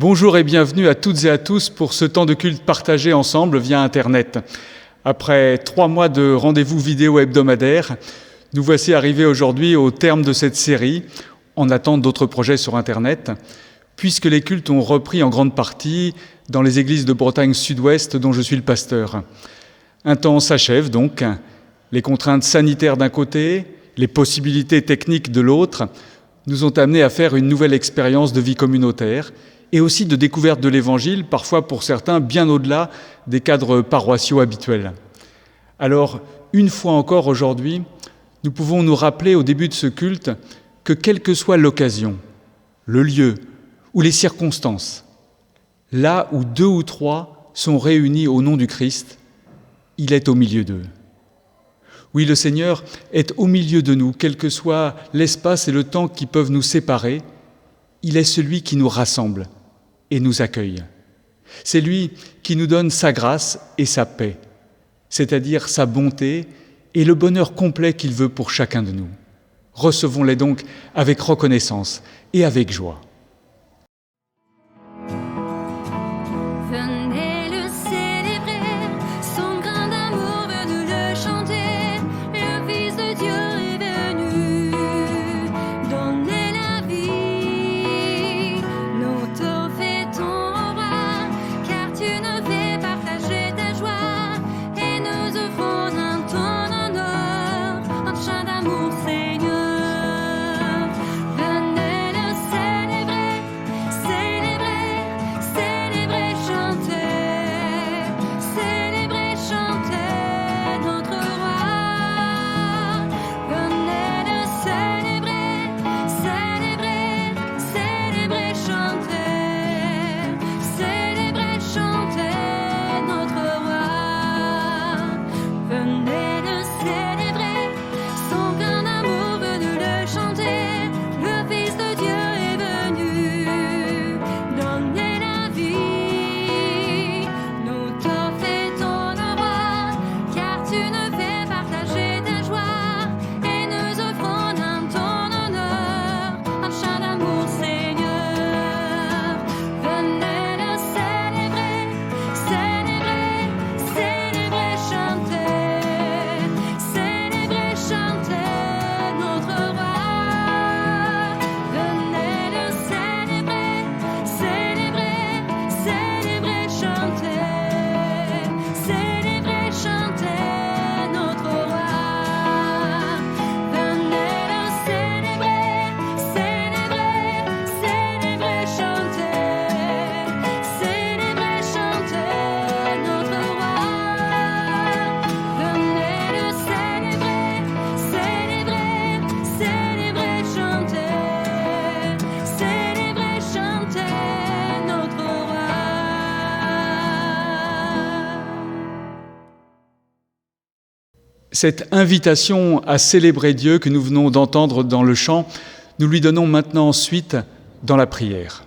Bonjour et bienvenue à toutes et à tous pour ce temps de culte partagé ensemble via Internet. Après 3 mois de rendez-vous vidéo hebdomadaires, nous voici arrivés aujourd'hui au terme de cette série, en attente d'autres projets sur Internet, puisque les cultes ont repris en grande partie dans les églises de Bretagne Sud-Ouest dont je suis le pasteur. Un temps s'achève donc, les contraintes sanitaires d'un côté, les possibilités techniques de l'autre, nous ont amenés à faire une nouvelle expérience de vie communautaire, et aussi de découverte de l'Évangile, parfois pour certains bien au-delà des cadres paroissiaux habituels. Alors, une fois encore aujourd'hui, nous pouvons nous rappeler au début de ce culte que quelle que soit l'occasion, le lieu ou les circonstances, là où 2 ou 3 sont réunis au nom du Christ, il est au milieu d'eux. Oui, le Seigneur est au milieu de nous, quel que soit l'espace et le temps qui peuvent nous séparer, il est celui qui nous rassemble et nous accueille. C'est lui qui nous donne sa grâce et sa paix, c'est-à-dire sa bonté et le bonheur complet qu'il veut pour chacun de nous. Recevons-les donc avec reconnaissance et avec joie. Cette invitation à célébrer Dieu que nous venons d'entendre dans le chant, nous lui donnons maintenant suite dans la prière.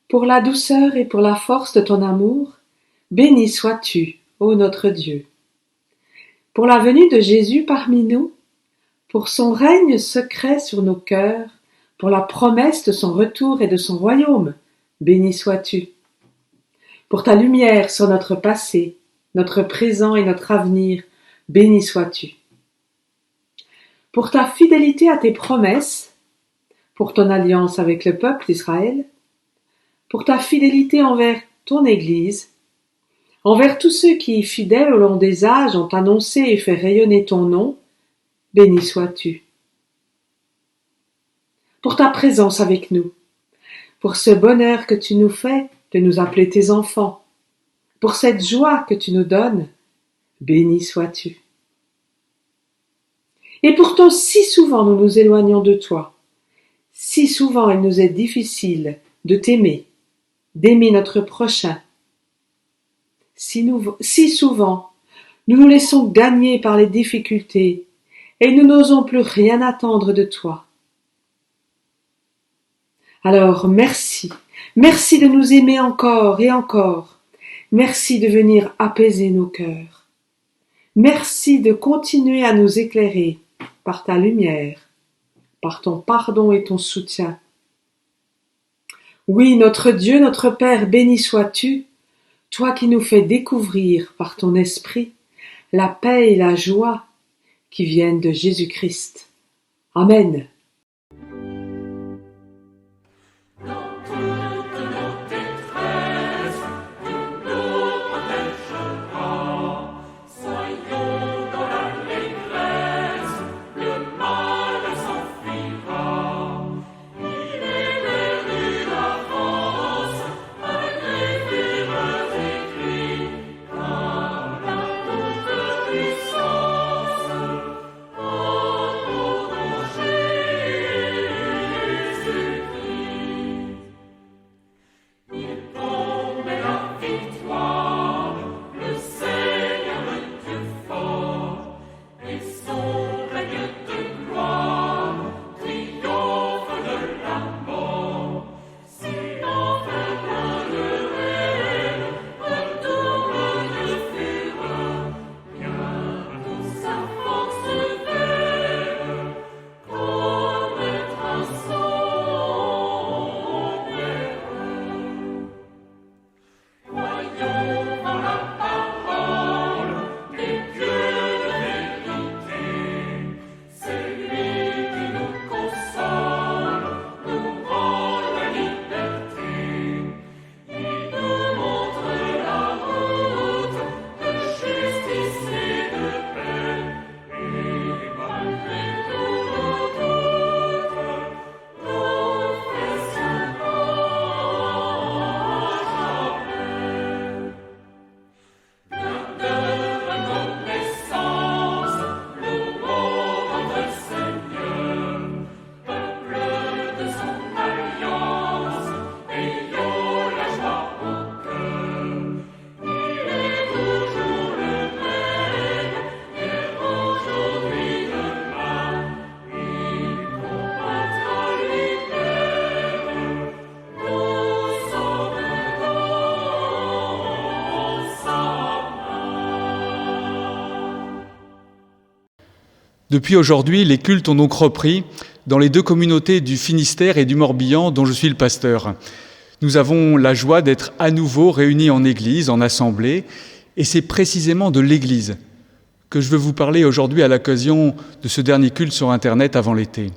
Pour la douceur et pour la force de ton amour, béni sois-tu, ô notre Dieu. Pour la venue de Jésus parmi nous, pour son règne secret sur nos cœurs, pour la promesse de son retour et de son royaume, béni sois-tu. Pour ta lumière sur notre passé, notre présent et notre avenir, béni sois-tu. Pour ta fidélité à tes promesses, pour ton alliance avec le peuple d'Israël, pour ta fidélité envers ton Église, envers tous ceux qui, fidèles au long des âges, ont annoncé et fait rayonner ton nom, béni sois-tu. Pour ta présence avec nous, pour ce bonheur que tu nous fais de nous appeler tes enfants, pour cette joie que tu nous donnes, béni sois-tu. Et pourtant, si souvent nous nous éloignons de toi, si souvent il nous est difficile de t'aimer, d'aimer notre prochain. Si souvent, nous nous laissons gagner par les difficultés et nous n'osons plus rien attendre de toi. Alors merci, merci de nous aimer encore et encore. Merci de venir apaiser nos cœurs. Merci de continuer à nous éclairer par ta lumière, par ton pardon et ton soutien. Oui, notre Dieu, notre Père, béni sois-tu, toi qui nous fais découvrir par ton esprit la paix et la joie qui viennent de Jésus-Christ. Amen. Depuis aujourd'hui, les cultes ont donc repris dans les deux communautés du Finistère et du Morbihan dont je suis le pasteur. Nous avons la joie d'être à nouveau réunis en église, en assemblée, et c'est précisément de l'église que je veux vous parler aujourd'hui à l'occasion de ce dernier culte sur Internet avant l'été.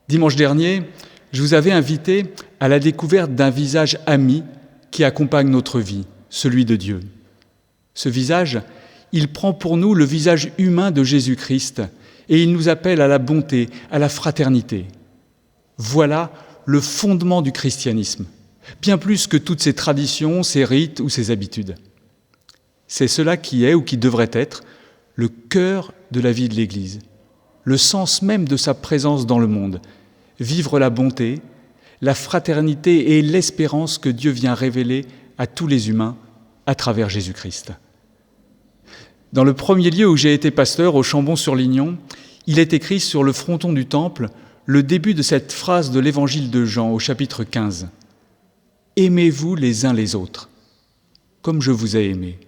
Dimanche dernier, je vous avais invité à la découverte d'un visage ami qui accompagne notre vie, celui de Dieu. Ce visage, il prend pour nous le visage humain de Jésus-Christ et il nous appelle à la bonté, à la fraternité. Voilà le fondement du christianisme, bien plus que toutes ses traditions, ses rites ou ses habitudes. C'est cela qui est ou qui devrait être le cœur de la vie de l'Église, le sens même de sa présence dans le monde, vivre la bonté, la fraternité et l'espérance que Dieu vient révéler à tous les humains à travers Jésus-Christ. Dans le premier lieu où j'ai été pasteur, au Chambon-sur-Lignon, il est écrit sur le fronton du temple le début de cette phrase de l'évangile de Jean au chapitre 15. « Aimez-vous les uns les autres, comme je vous ai aimés. »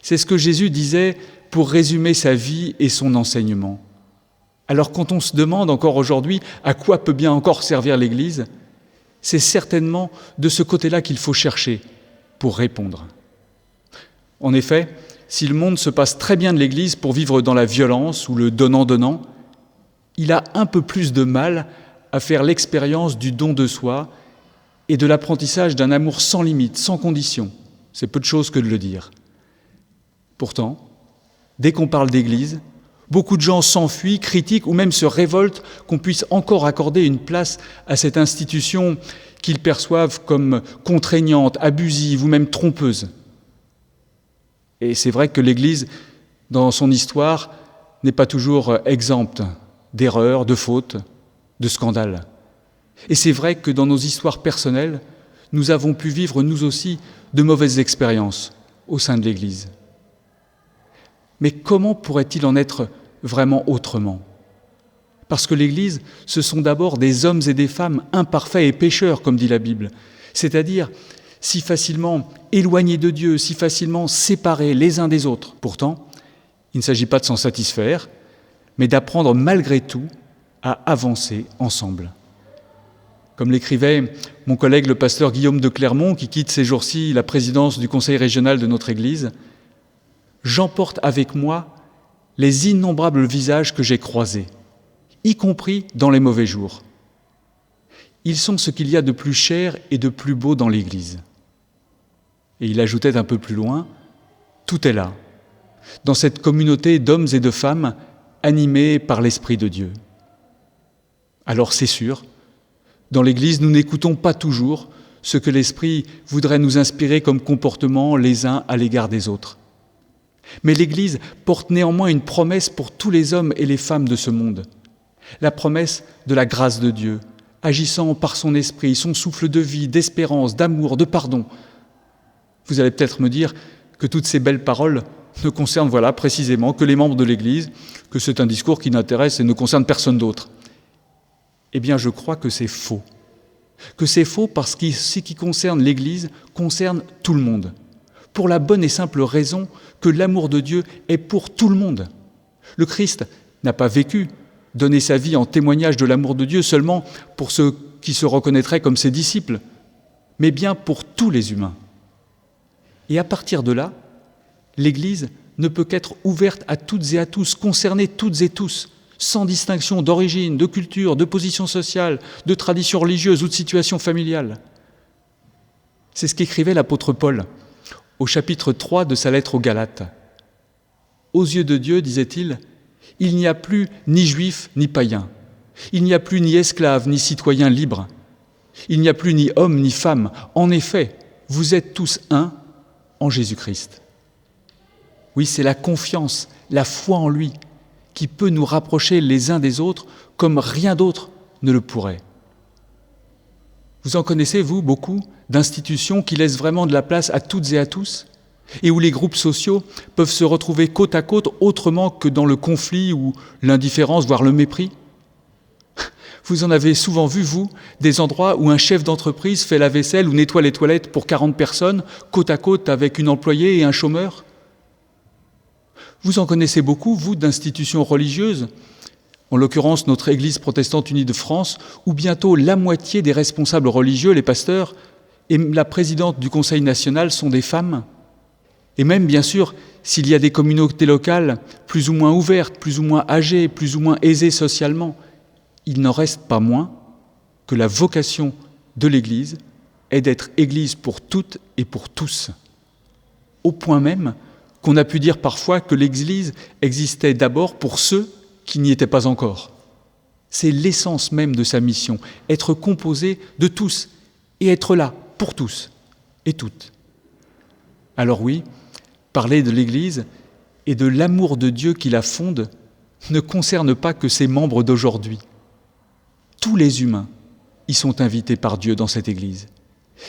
C'est ce que Jésus disait pour résumer sa vie et son enseignement. Alors quand on se demande encore aujourd'hui à quoi peut bien encore servir l'Église, c'est certainement de ce côté-là qu'il faut chercher pour répondre. En effet, si le monde se passe très bien de l'Église pour vivre dans la violence ou le donnant-donnant, il a un peu plus de mal à faire l'expérience du don de soi et de l'apprentissage d'un amour sans limite, sans condition. C'est peu de choses que de le dire. Pourtant, dès qu'on parle d'Église, beaucoup de gens s'enfuient, critiquent ou même se révoltent qu'on puisse encore accorder une place à cette institution qu'ils perçoivent comme contraignante, abusive ou même trompeuse. Et c'est vrai que l'Église, dans son histoire, n'est pas toujours exempte d'erreurs, de fautes, de scandales. Et c'est vrai que dans nos histoires personnelles, nous avons pu vivre nous aussi de mauvaises expériences au sein de l'Église. Mais comment pourrait-il en être vraiment autrement ? Parce que l'Église, ce sont d'abord des hommes et des femmes imparfaits et pécheurs, comme dit la Bible, c'est-à-dire si facilement éloignés de Dieu, si facilement séparés les uns des autres. Pourtant, il ne s'agit pas de s'en satisfaire, mais d'apprendre malgré tout à avancer ensemble. Comme l'écrivait mon collègue le pasteur Guillaume de Clermont, qui quitte ces jours-ci la présidence du conseil régional de notre Église, « J'emporte avec moi les innombrables visages que j'ai croisés, y compris dans les mauvais jours. Ils sont ce qu'il y a de plus cher et de plus beau dans l'Église. » Et il ajoutait un peu plus loin, « Tout est là, dans cette communauté d'hommes et de femmes animés par l'Esprit de Dieu. » Alors c'est sûr, dans l'Église, nous n'écoutons pas toujours ce que l'Esprit voudrait nous inspirer comme comportement les uns à l'égard des autres. Mais l'Église porte néanmoins une promesse pour tous les hommes et les femmes de ce monde. La promesse de la grâce de Dieu, agissant par son esprit, son souffle de vie, d'espérance, d'amour, de pardon. Vous allez peut-être me dire que toutes ces belles paroles ne concernent précisément que les membres de l'Église, que c'est un discours qui n'intéresse et ne concerne personne d'autre. Eh bien, je crois que c'est faux. Que c'est faux parce que ce qui concerne l'Église concerne tout le monde. Pour la bonne et simple raison que l'amour de Dieu est pour tout le monde. Le Christ n'a pas donné sa vie en témoignage de l'amour de Dieu seulement pour ceux qui se reconnaîtraient comme ses disciples, mais bien pour tous les humains. Et à partir de là, l'Église ne peut qu'être ouverte à toutes et à tous, concerner toutes et tous, sans distinction d'origine, de culture, de position sociale, de tradition religieuse ou de situation familiale. C'est ce qu'écrivait l'apôtre Paul au chapitre 3 de sa lettre aux Galates. « Aux yeux de Dieu, disait-il, il n'y a plus ni juif ni païen, il n'y a plus ni esclave ni citoyen libre, il n'y a plus ni homme ni femme. En effet, vous êtes tous un en Jésus-Christ. » Oui, c'est la confiance, la foi en lui qui peut nous rapprocher les uns des autres comme rien d'autre ne le pourrait. Vous en connaissez, vous, beaucoup, d'institutions qui laissent vraiment de la place à toutes et à tous, et où les groupes sociaux peuvent se retrouver côte à côte autrement que dans le conflit ou l'indifférence, voire le mépris. Vous en avez souvent vu, vous, des endroits où un chef d'entreprise fait la vaisselle ou nettoie les toilettes pour 40 personnes, côte à côte avec une employée et un chômeur. Vous en connaissez beaucoup, vous, d'institutions religieuses, en l'occurrence notre Église protestante unie de France, où bientôt la moitié des responsables religieux, les pasteurs, et la présidente du Conseil national sont des femmes. Et même, bien sûr, s'il y a des communautés locales plus ou moins ouvertes, plus ou moins âgées, plus ou moins aisées socialement, il n'en reste pas moins que la vocation de l'Église est d'être Église pour toutes et pour tous. Au point même qu'on a pu dire parfois que l'Église existait d'abord pour ceux qui n'y étaient pas encore. C'est l'essence même de sa mission, être composé de tous et être là pour tous et toutes. Alors oui, parler de l'Église et de l'amour de Dieu qui la fonde ne concerne pas que ses membres d'aujourd'hui. Tous les humains y sont invités par Dieu dans cette Église.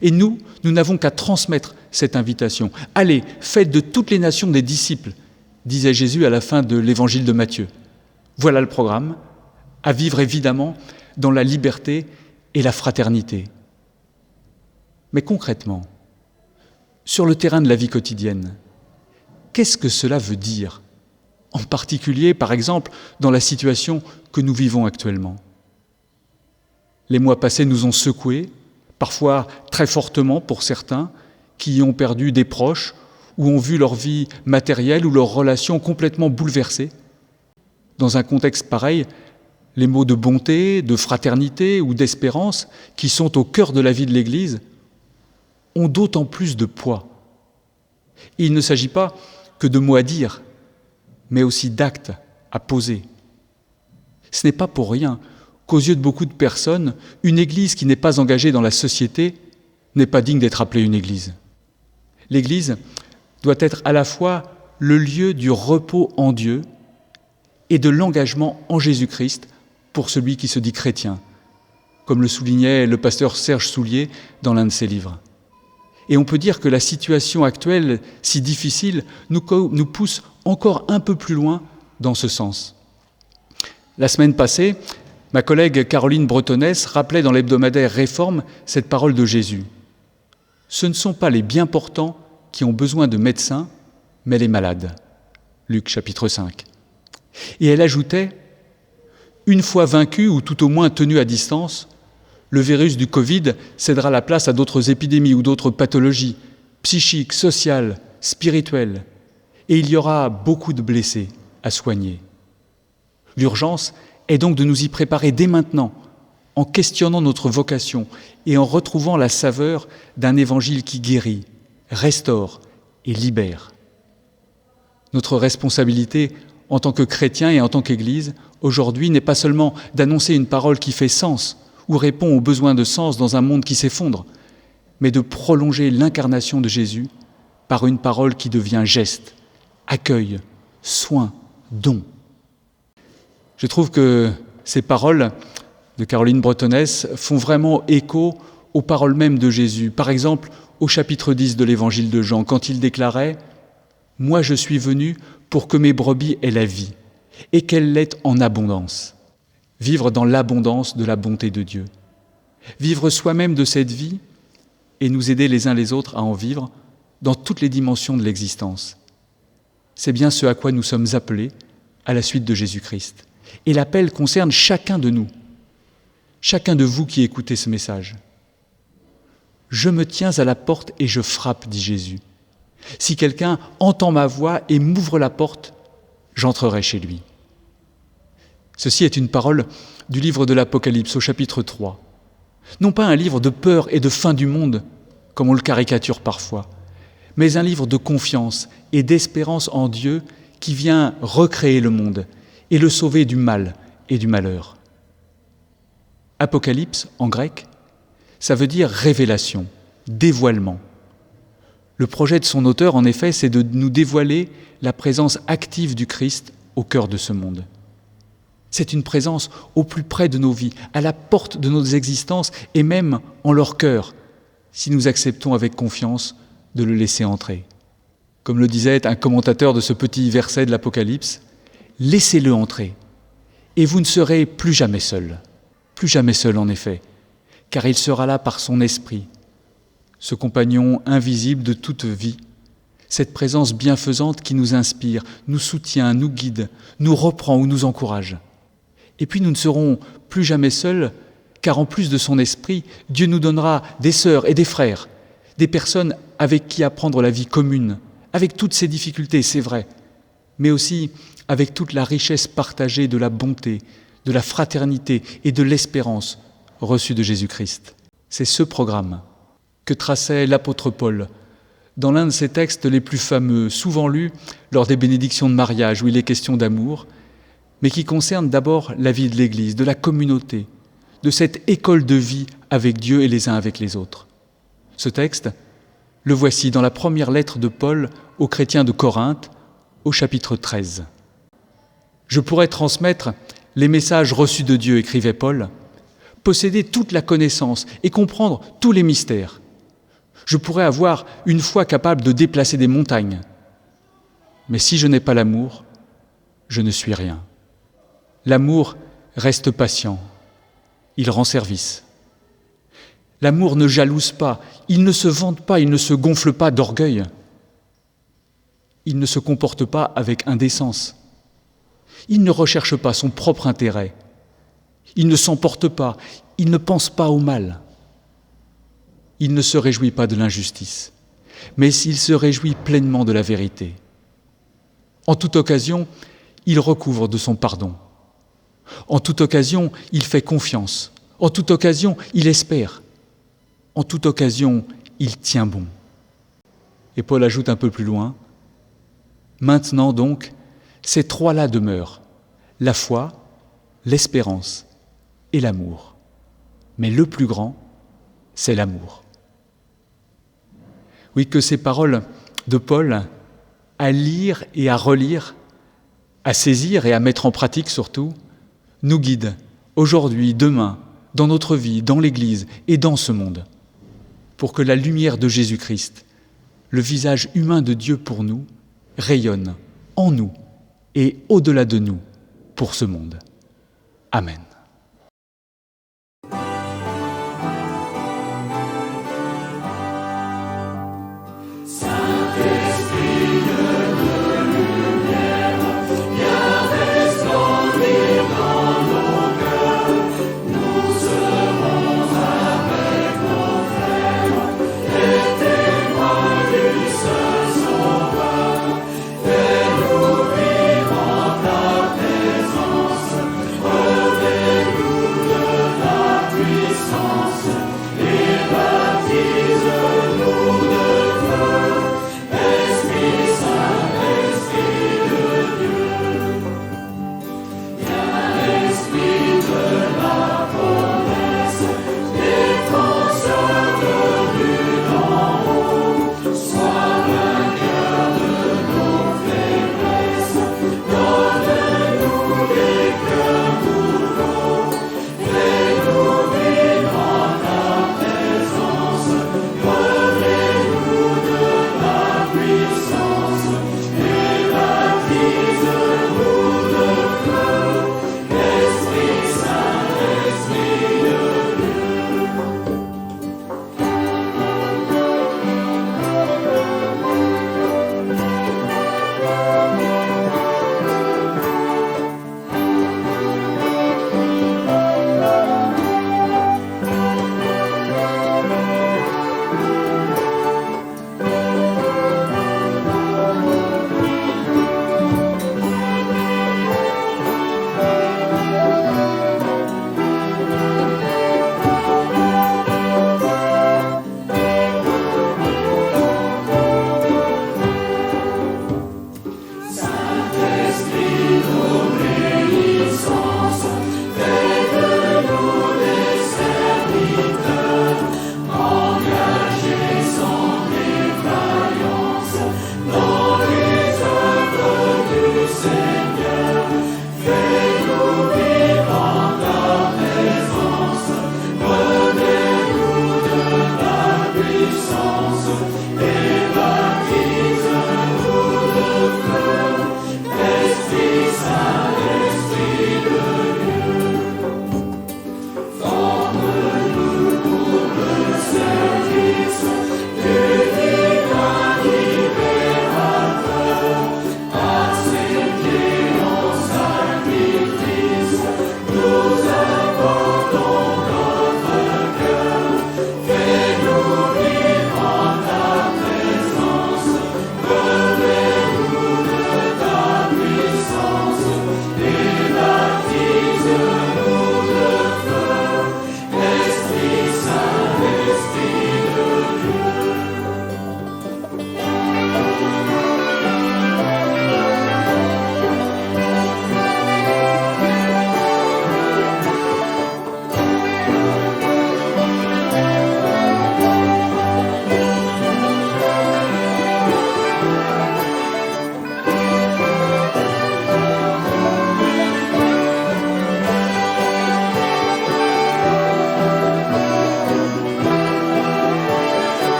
Et nous n'avons qu'à transmettre cette invitation. Allez, faites de toutes les nations des disciples, disait Jésus à la fin de l'évangile de Matthieu. Voilà le programme, à vivre évidemment dans la liberté et la fraternité. Mais concrètement, sur le terrain de la vie quotidienne, qu'est-ce que cela veut dire ? En particulier, par exemple, dans la situation que nous vivons actuellement. Les mois passés nous ont secoués, parfois très fortement pour certains, qui ont perdu des proches ou ont vu leur vie matérielle ou leurs relations complètement bouleversées. Dans un contexte pareil, les mots de bonté, de fraternité ou d'espérance, qui sont au cœur de la vie de l'Église, ont d'autant plus de poids. Il ne s'agit pas que de mots à dire, mais aussi d'actes à poser. Ce n'est pas pour rien qu'aux yeux de beaucoup de personnes, une Église qui n'est pas engagée dans la société n'est pas digne d'être appelée une Église. L'Église doit être à la fois le lieu du repos en Dieu et de l'engagement en Jésus-Christ pour celui qui se dit chrétien. comme le soulignait le pasteur Serge Soulier dans l'un de ses livres. Et on peut dire que la situation actuelle, si difficile, nous pousse encore un peu plus loin dans ce sens. La semaine passée, ma collègue Caroline Bretonnès rappelait dans l'hebdomadaire Réforme cette parole de Jésus. « Ce ne sont pas les bien portants qui ont besoin de médecins, mais les malades. » Luc chapitre 5. Et elle ajoutait « Une fois vaincu ou tout au moins tenu à distance, le virus du Covid cédera la place à d'autres épidémies ou d'autres pathologies, psychiques, sociales, spirituelles, et il y aura beaucoup de blessés à soigner. L'urgence est donc de nous y préparer dès maintenant, en questionnant notre vocation et en retrouvant la saveur d'un évangile qui guérit, restaure et libère. Notre responsabilité en tant que chrétiens et en tant qu'Église, aujourd'hui, n'est pas seulement d'annoncer une parole qui fait sens ou répond aux besoins de sens dans un monde qui s'effondre, mais de prolonger l'incarnation de Jésus par une parole qui devient geste, accueil, soin, don. Je trouve que ces paroles de Caroline Bretonnès font vraiment écho aux paroles mêmes de Jésus. Par exemple, au chapitre 10 de l'Évangile de Jean, quand il déclarait « Moi je suis venu pour que mes brebis aient la vie, et qu'elle l'ait en abondance. » Vivre dans l'abondance de la bonté de Dieu. Vivre soi-même de cette vie et nous aider les uns les autres à en vivre dans toutes les dimensions de l'existence. C'est bien ce à quoi nous sommes appelés à la suite de Jésus-Christ. Et l'appel concerne chacun de nous, chacun de vous qui écoutez ce message. « Je me tiens à la porte et je frappe, dit Jésus. Si quelqu'un entend ma voix et m'ouvre la porte, j'entrerai chez lui. » Ceci est une parole du livre de l'Apocalypse au chapitre 3. Non pas un livre de peur et de fin du monde, comme on le caricature parfois, mais un livre de confiance et d'espérance en Dieu qui vient recréer le monde et le sauver du mal et du malheur. Apocalypse, en grec, ça veut dire révélation, dévoilement. Le projet de son auteur, en effet, c'est de nous dévoiler la présence active du Christ au cœur de ce monde. C'est une présence au plus près de nos vies, à la porte de nos existences et même en leur cœur, si nous acceptons avec confiance de le laisser entrer. Comme le disait un commentateur de ce petit verset de l'Apocalypse, « Laissez-le entrer, et vous ne serez plus jamais seul. » Plus jamais seul en effet, car il sera là par son esprit, ce compagnon invisible de toute vie, cette présence bienfaisante qui nous inspire, nous soutient, nous guide, nous reprend ou nous encourage. Et puis nous ne serons plus jamais seuls, car en plus de son esprit, Dieu nous donnera des sœurs et des frères, des personnes avec qui apprendre la vie commune, avec toutes ses difficultés, c'est vrai, mais aussi avec toute la richesse partagée de la bonté, de la fraternité et de l'espérance reçue de Jésus-Christ. C'est ce programme que traçait l'apôtre Paul dans l'un de ses textes les plus fameux, souvent lus lors des bénédictions de mariage où il est question d'amour, mais qui concerne d'abord la vie de l'Église, de la communauté, de cette école de vie avec Dieu et les uns avec les autres. Ce texte, le voici dans la première lettre de Paul aux chrétiens de Corinthe, au chapitre 13. « Je pourrais transmettre les messages reçus de Dieu, écrivait Paul, posséder toute la connaissance et comprendre tous les mystères. Je pourrais avoir une foi capable de déplacer des montagnes. Mais si je n'ai pas l'amour, je ne suis rien. L'amour reste patient, il rend service. L'amour ne jalouse pas, il ne se vante pas, il ne se gonfle pas d'orgueil. Il ne se comporte pas avec indécence. Il ne recherche pas son propre intérêt. Il ne s'emporte pas, il ne pense pas au mal. Il ne se réjouit pas de l'injustice, mais il se réjouit pleinement de la vérité. En toute occasion, il recouvre de son pardon. En toute occasion, il fait confiance. En toute occasion, il espère. En toute occasion, il tient bon. Et Paul ajoute un peu plus loin, « Maintenant donc, ces trois-là demeurent, la foi, l'espérance et l'amour. Mais le plus grand, c'est l'amour. » Oui, que ces paroles de Paul, à lire et à relire, à saisir et à mettre en pratique surtout, nous guident aujourd'hui, demain, dans notre vie, dans l'Église et dans ce monde, pour que la lumière de Jésus-Christ, le visage humain de Dieu pour nous, rayonne en nous et au-delà de nous pour ce monde. Amen.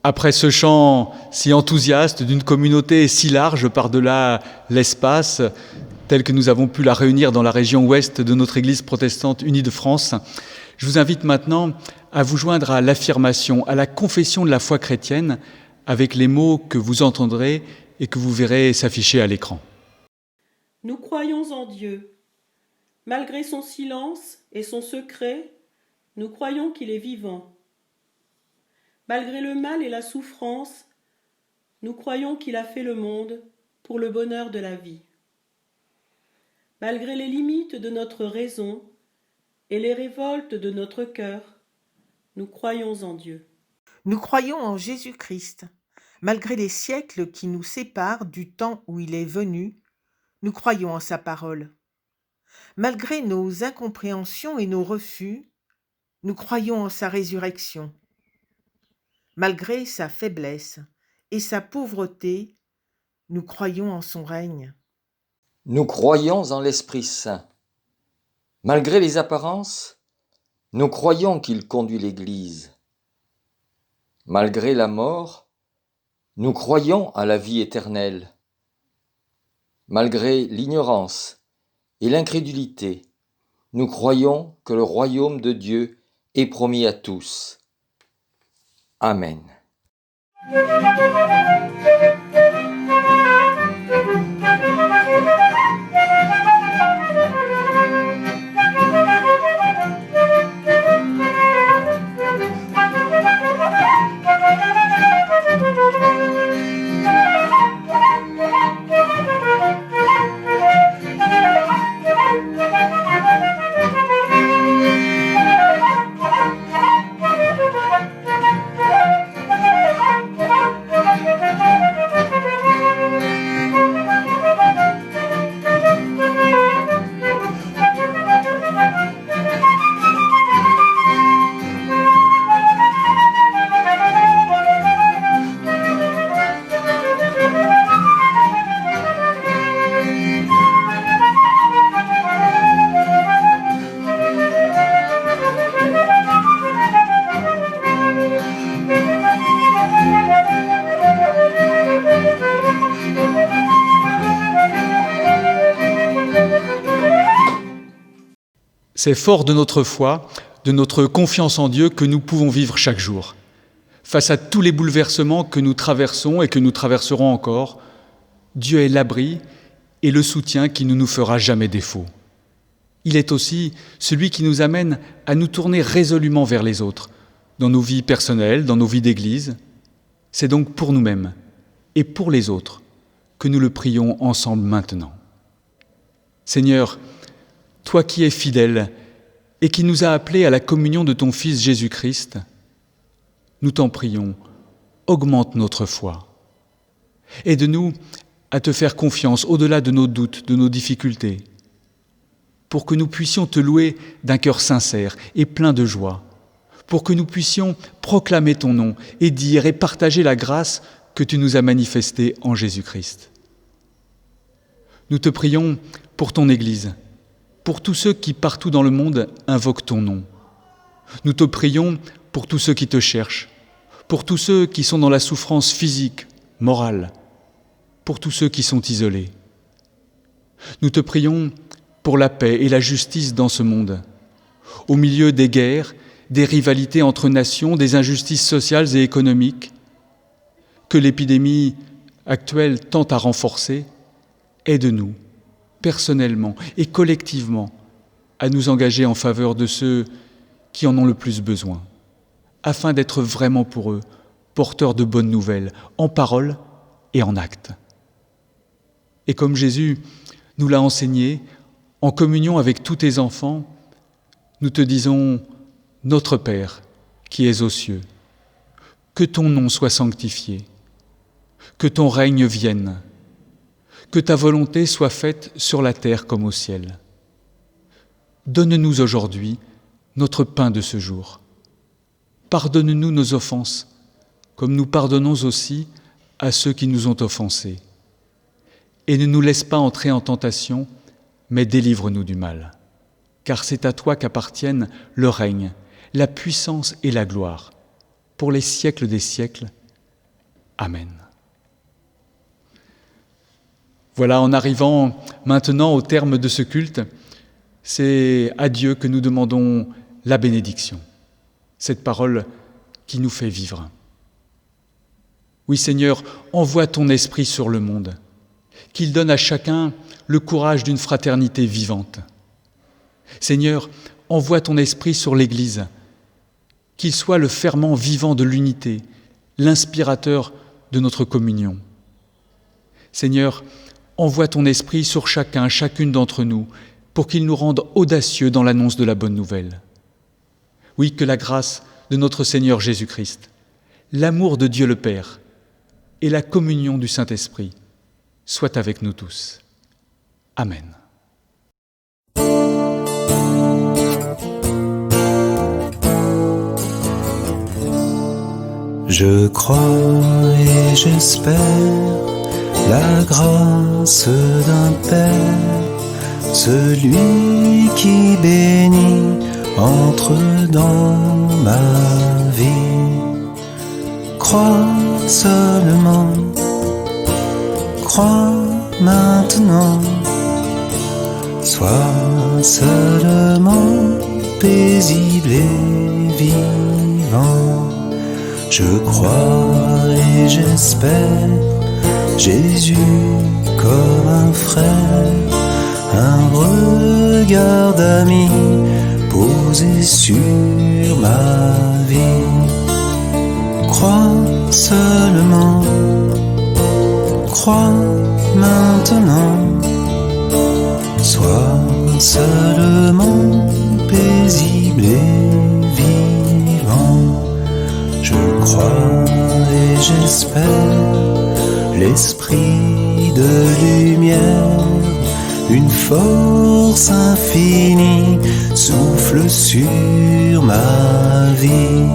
Après ce chant si enthousiaste d'une communauté si large par-delà l'espace, telle que nous avons pu la réunir dans la région ouest de notre Église protestante unie de France, je vous invite maintenant à vous joindre à l'affirmation, à la confession de la foi chrétienne, avec les mots que vous entendrez et que vous verrez s'afficher à l'écran. Nous croyons en Dieu, Malgré son silence et son secret, nous croyons qu'il est vivant. Malgré le mal et la souffrance, nous croyons qu'il a fait le monde pour le bonheur de la vie. Malgré les limites de notre raison et les révoltes de notre cœur, nous croyons en Dieu. Nous croyons en Jésus-Christ. Malgré les siècles qui nous séparent du temps où il est venu, nous croyons en sa parole. Malgré nos incompréhensions et nos refus, nous croyons en sa résurrection. Malgré sa faiblesse et sa pauvreté, nous croyons en son règne. Nous croyons en l'Esprit Saint. Malgré les apparences, nous croyons qu'il conduit l'Église. Malgré la mort, nous croyons à la vie éternelle. Malgré l'ignorance et l'incrédulité, nous croyons que le royaume de Dieu est promis à tous. Amen. C'est fort de notre foi, de notre confiance en Dieu que nous pouvons vivre chaque jour. Face à tous les bouleversements que nous traversons et que nous traverserons encore, Dieu est l'abri et le soutien qui ne nous fera jamais défaut. Il est aussi celui qui nous amène à nous tourner résolument vers les autres, dans nos vies personnelles, dans nos vies d'église. C'est donc pour nous-mêmes et pour les autres que nous le prions ensemble maintenant. Seigneur, toi qui es fidèle et qui nous as appelés à la communion de ton Fils Jésus-Christ, nous t'en prions, augmente notre foi. Aide-nous à te faire confiance au-delà de nos doutes, de nos difficultés, pour que nous puissions te louer d'un cœur sincère et plein de joie, pour que nous puissions proclamer ton nom et dire et partager la grâce que tu nous as manifestée en Jésus-Christ. Nous te prions pour ton Église, pour tous ceux qui partout dans le monde invoquent ton nom. Nous te prions pour tous ceux qui te cherchent, pour tous ceux qui sont dans la souffrance physique, morale, pour tous ceux qui sont isolés. Nous te prions pour la paix et la justice dans ce monde, au milieu des guerres, des rivalités entre nations, des injustices sociales et économiques, que l'épidémie actuelle tend à renforcer. Aide-nous, personnellement et collectivement, à nous engager en faveur de ceux qui en ont le plus besoin, afin d'être vraiment pour eux porteurs de bonnes nouvelles, en parole et en acte. Et comme Jésus nous l'a enseigné, en communion avec tous tes enfants, nous te disons, Notre Père, qui es aux cieux, que ton nom soit sanctifié, que ton règne vienne, que ta volonté soit faite sur la terre comme au ciel. Donne-nous aujourd'hui notre pain de ce jour. Pardonne-nous nos offenses, comme nous pardonnons aussi à ceux qui nous ont offensés. Et ne nous laisse pas entrer en tentation, mais délivre-nous du mal. Car c'est à toi qu'appartiennent le règne, la puissance et la gloire, pour les siècles des siècles. Amen. Voilà, en arrivant maintenant au terme de ce culte, c'est à Dieu que nous demandons la bénédiction, cette parole qui nous fait vivre. Oui Seigneur, envoie ton esprit sur le monde, qu'il donne à chacun le courage d'une fraternité vivante. Seigneur, envoie ton esprit sur l'Église, qu'il soit le ferment vivant de l'unité, l'inspirateur de notre communion. Seigneur, envoie ton esprit sur chacun, chacune d'entre nous, pour qu'il nous rende audacieux dans l'annonce de la bonne nouvelle. Oui, que la grâce de notre Seigneur Jésus-Christ, l'amour de Dieu le Père et la communion du Saint-Esprit soient avec nous tous. Amen. Je crois et j'espère la grâce d'un Père, celui qui bénit entre dans ma vie. Crois seulement, crois maintenant, sois seulement paisible et vivant. Je crois et j'espère Jésus comme un frère, un regard d'ami posé sur ma vie. Crois seulement, crois maintenant, sois seulement paisible et vivant. Je crois et j'espère l'esprit de lumière, une force infinie souffle sur ma vie.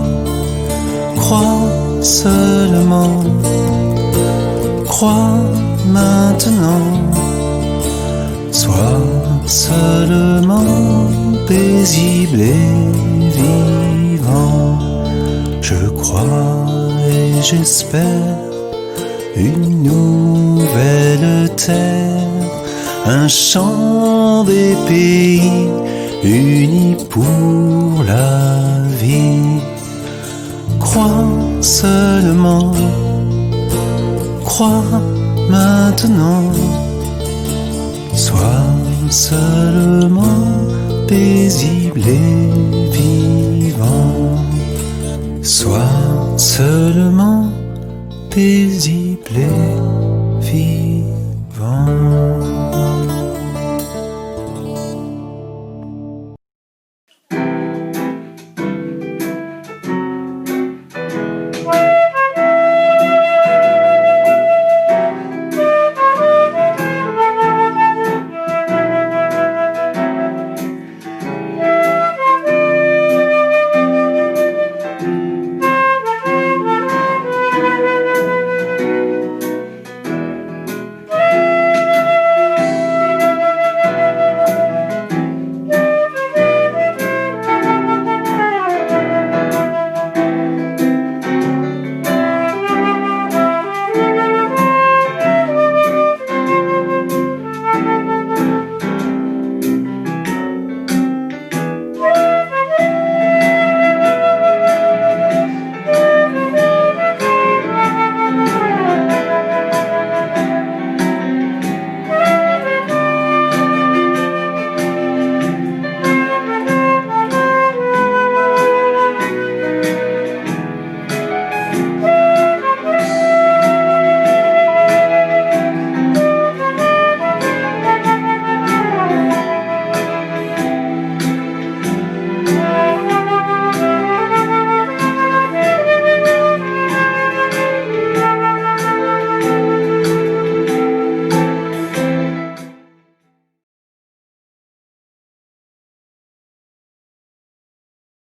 Crois seulement, crois maintenant, sois seulement paisible et vivant. Je crois et j'espère une nouvelle terre, un chant des pays unis pour la vie. Crois seulement, crois maintenant, sois seulement paisible et vivant. Sois seulement paisible et vivant.